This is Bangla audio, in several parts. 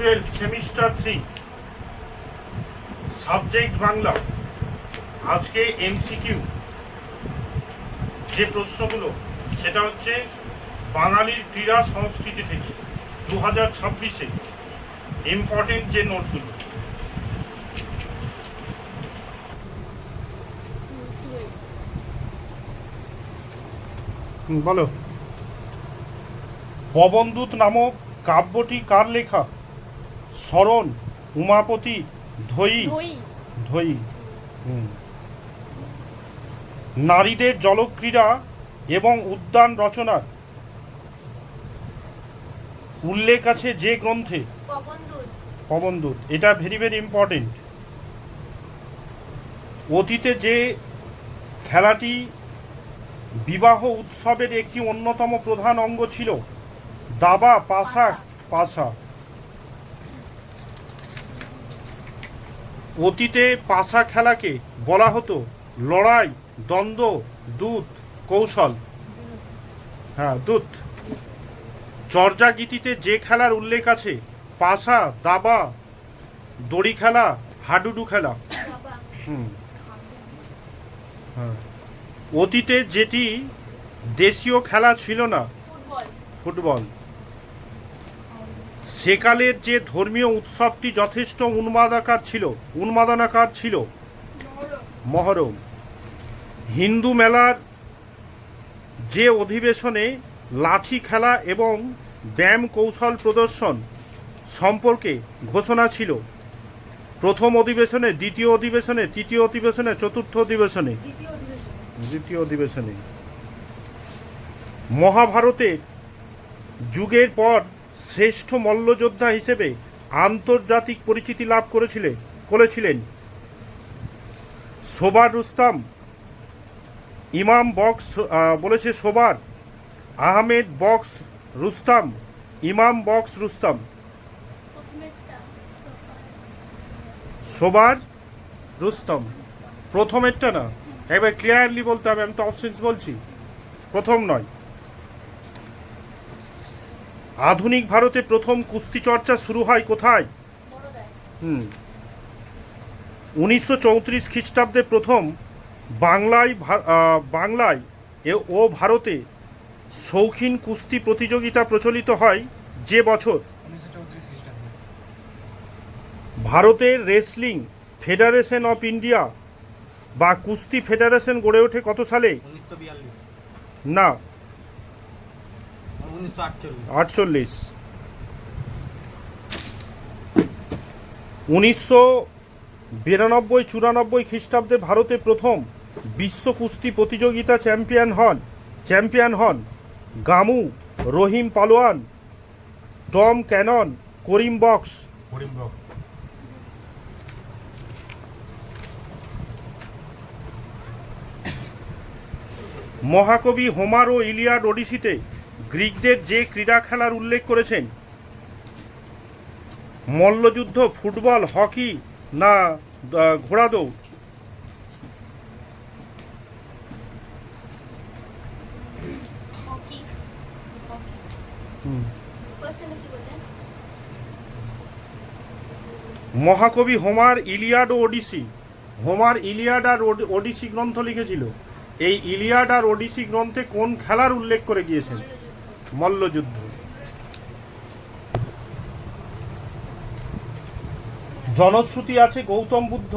12 সেমিস্টার 3 সাবজেক্ট বাংলা। আজকে এমসিকিউ যে প্রশ্নগুলো সেটা হচ্ছে বাঙালির ক্রীড়া সংস্কৃতি থেকে 2026-এ ইম্পর্টেন্ট যে নোটগুলো। বলো। পবনদূত নামক কাব্যটি কার লেখা? শরণ, উমাপতি, ধয়ী। ধয়ী। নারীদের জলক্রীড়া এবং উদ্যান রচনার উল্লেখ আছে যে গ্রন্থে? পবনদূত। এটা ভেরি ভেরি ইম্পর্টেন্ট। অতীতে যে খেলাটি বিবাহ উৎসবের একটি অন্যতম প্রধান অঙ্গ ছিল, দাবা, পাশা। অতীতে পাশা খেলাকে বলা হতো লড়াই, দ্বন্দ্ব, দূত, কৌশল। দূত। চর্যা গীতিতে যে খেলার উল্লেখ আছে? পাশা, দাবা, দড়ি খেলা, হাডুডু খেলা। অতীতে যেটি দেশীয় খেলা ছিল না? ফুটবল। সেকালের যে ধর্মীয় উৎসবটি যথেষ্ট উন্মাদনাকার ছিল? মহরম। হিন্দু মেলার যে অধিবেশনে লাঠি খেলা এবং ব্যায়াম কৌশল প্রদর্শন সম্পর্কে ঘোষণা ছিল? প্রথম অধিবেশনে, দ্বিতীয় অধিবেশনে, তৃতীয় অধিবেশনে, চতুর্থ অধিবেশনে? দ্বিতীয় অধিবেশনে। মহাভারতের যুগের পর শ্রেষ্ঠ মল্লযোদ্ধা হিসেবে আন্তর্জাতিক পরিচিতি লাভ করেছিলেন সোবার রুস্তাম। ইমাম বক্স বলেছে সোবার, আহমেদ বক্স রুস্তাম, ইমাম বক্স রুস্তাম। সোবার রুস্তম। প্রথমেরটা না, একবার ক্লিয়ারলি বলতে হবে। আমি তো অপশনস বলছি, প্রথম নয়। আধুনিক ভারতে প্রথম কুস্তি চর্চা শুরু হয় কোথায়? 1934 খ্রিস্টাব্দে প্রথম বাংলায় ও ভারতে শৌখিন কুস্তি প্রতিযোগিতা প্রচলিত হয় যে বছর? ভারতের রেসলিং ফেডারেশন অফ ইন্ডিয়া বা কুস্তি ফেডারেশন গড়ে ওঠে কত সালে? 1942 না, 1948। 1992-94 খ্রিস্টাব্দে ভারতে প্রথম বিশ্ব কুস্তি প্রতিযোগিতা চ্যাম্পিয়ন হন গামু, রহিম পালোয়ান, টম ক্যানন, করিম বক্স। মহাকবি হোমার ও ইলিয়াড ওডিসিতে গ্রিকদের যে ক্রীড়া খেলার উল্লেখ করেছেন? মল্লযুদ্ধ, ফুটবল, হকি না ঘোড়াদৌড়? মহাকবি হোমার ইলিয়াড ও ওডিসি। হোমার ইলিয়াড আর ওডিসি গ্রন্থ লিখেছিল। এই ইলিয়াড আর ওডিসি গ্রন্থে কোন খেলার উল্লেখ করে গিয়েছেন? মল্লযুদ্ধ। জনশ্রুতি আছে গৌতম বুদ্ধ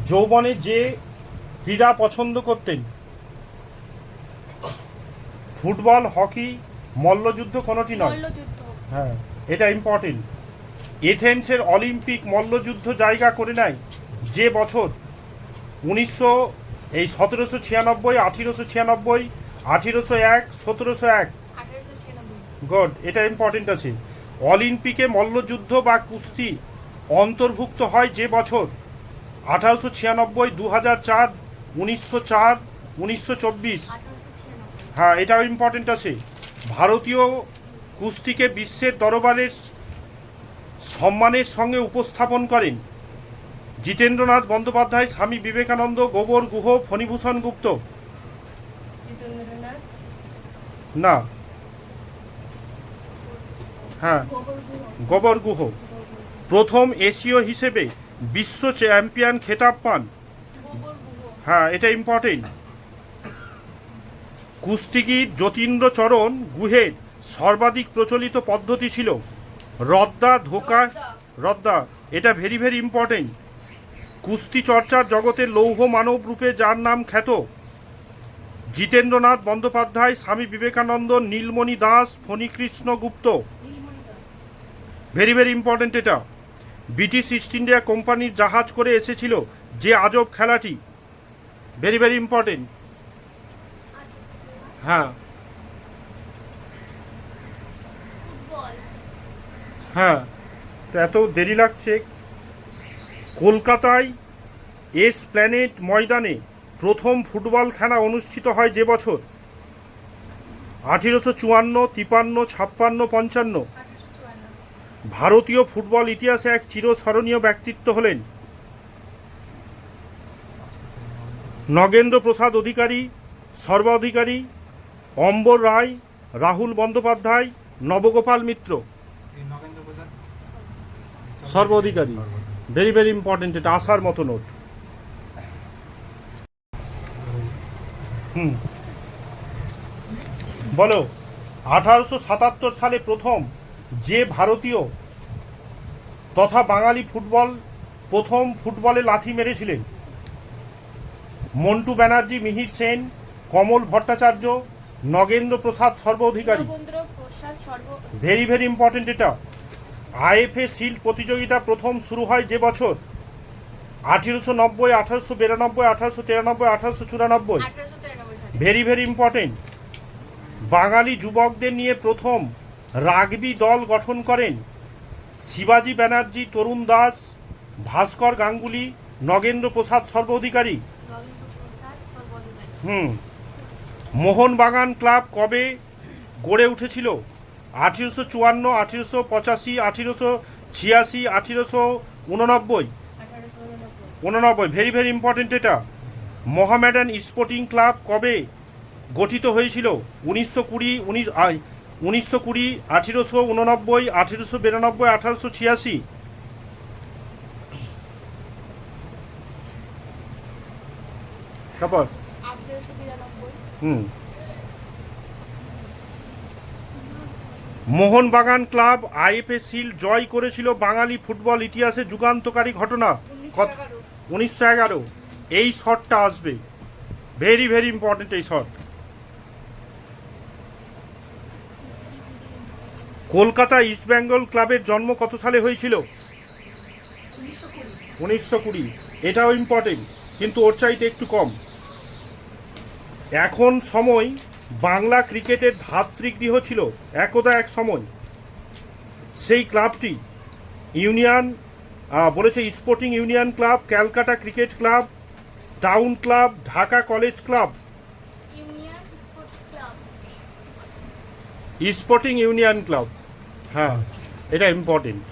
যৌবনে যে ক্রীড়া পছন্দ করতেন? ফুটবল, হকি, মল্লযুদ্ধ কোনোটি নয়। এটা ইম্পর্টেন্ট। এথেন্সের অলিম্পিক মল্লযুদ্ধ জায়গা করে নেয় যে বছর? 1796, 1896, 1801, 1701। গুড, এটা ইম্পর্টেন্ট আছে। অলিম্পিকে মল্লযুদ্ধ বা কুস্তি অন্তর্ভুক্ত হয় যে বছর? 1896, 2004, 1904, 1924। এটাও ইম্পর্টেন্ট আছে। ভারতীয় কুস্তিকে বিশ্বের দরবারের সম্মানের সঙ্গে উপস্থাপন করেন জিতেন্দ্রনাথ বন্দ্যোপাধ্যায়, স্বামী বিবেকানন্দ, গোবর গুহ, ফণীভূষণ গুপ্ত। না, গোবর গুহ। প্রথম এশীয় হিসেবে বিশ্ব চ্যাম্পিয়ন খেতাব পান। হ্যাঁ, এটা ইম্পর্টেন্ট। কুস্তিগীর যতীন্দ্রচরণ গুহের সর্বাধিক প্রচলিত পদ্ধতি ছিল রদ্দা ধোকা রদ্দা, এটা ভেরি ভেরি ইম্পর্টেন্ট। কুস্তি চর্চার জগতের লৌহ মানব রূপে যার নাম খ্যাত জিতেন্দ্রনাথ বন্দ্যোপাধ্যায়, স্বামী বিবেকানন্দ, নীলমণি দাস, ফণীকৃষ্ণ গুপ্ত, ভেরি ভেরি ইম্পর্টেন্ট এটা। ব্রিটিশ ইস্ট ইন্ডিয়া কোম্পানির জাহাজ করে এসেছিল যে আজব খেলাটি, ভেরি ভেরি ইম্পর্টেন্ট। হ্যাঁ হ্যাঁ, তো এত দেরি লাগছে। কলকাতায় এসপ্ল্যানেড ময়দানে প্রথম ফুটবল খেলা অনুষ্ঠিত হয় যে বছর 1854, 53, 56, 55। ভারতীয় ফুটবল ইতিহাসে এক চিরস্মরণীয় ব্যক্তিত্ব হলেন নগেন্দ্র প্রসাদ অধিকারী, সর্বাধিকারী, অম্বর রায়, রাহুল বন্দ্যোপাধ্যায়, নবগোপাল মিত্র। সর্বাধিকারী ভেরি ভেরি ইম্পর্টেন্ট, এটা আসার মতো নোট। বলো, 1877 সালে প্রথম যে ভারতীয় তথা বাঙালি প্রথম ফুটবলে লাথি মেরেছিলেন? মন্টু ব্যানার্জি, মিহির সেন, কমল ভট্টাচার্য, নগেন্দ্র প্রসাদ সর্বাধিকারী। ভেরি ভেরি ইম্পর্টেন্ট এটা। আইএফএ শিল্ড প্রতিযোগিতা প্রথম শুরু হয় যে বছর 1890, 1892, 1893, 1894। Very very important. বাঙালি যুবকদের নিয়ে প্রথম রাগবি দল গঠন করেন শিবাজি ব্যানার্জি, তরুণ দাস, ভাস্কর গাঙ্গুলি, নগেন্দ্র প্রসাদ সর্বাধিকারী। মোহনবাগান ক্লাব কবে গড়ে উঠেছিল? 1854, 1885, 1886, 1889। ভেরি ভেরি ইম্পর্টেন্ট এটা। মোহামেডান স্পোর্টিং ক্লাব কবে গঠিত হয়েছিল? 1920, 1889, 1892, 1886। তারপর মোহনবাগান ক্লাব আইএফএ শিল্ড জয় করেছিল বাঙালি ফুটবল ইতিহাসে যুগান্তকারী ঘটনা 1911। এই শটটা আসবে, ভেরি ভেরি ইম্পর্টেন্ট এই শট। কলকাতা ইস্ট বেঙ্গল ক্লাবের জন্ম কত সালে হয়েছিল? 1920। এটাও ইম্পর্টেন্ট, কিন্তু ওর চাইতে একটু কম। এখন সময় বাংলা ক্রিকেটের ধাত্রীগৃহ ছিল একদা এক সময়। সেই ক্লাবটি ইউনিয়ন বলেছে sporting union club, Calcutta cricket club, town club, Dhaka college club. Sporting union club, হ্যাঁ, এটা ইম্পর্টেন্ট।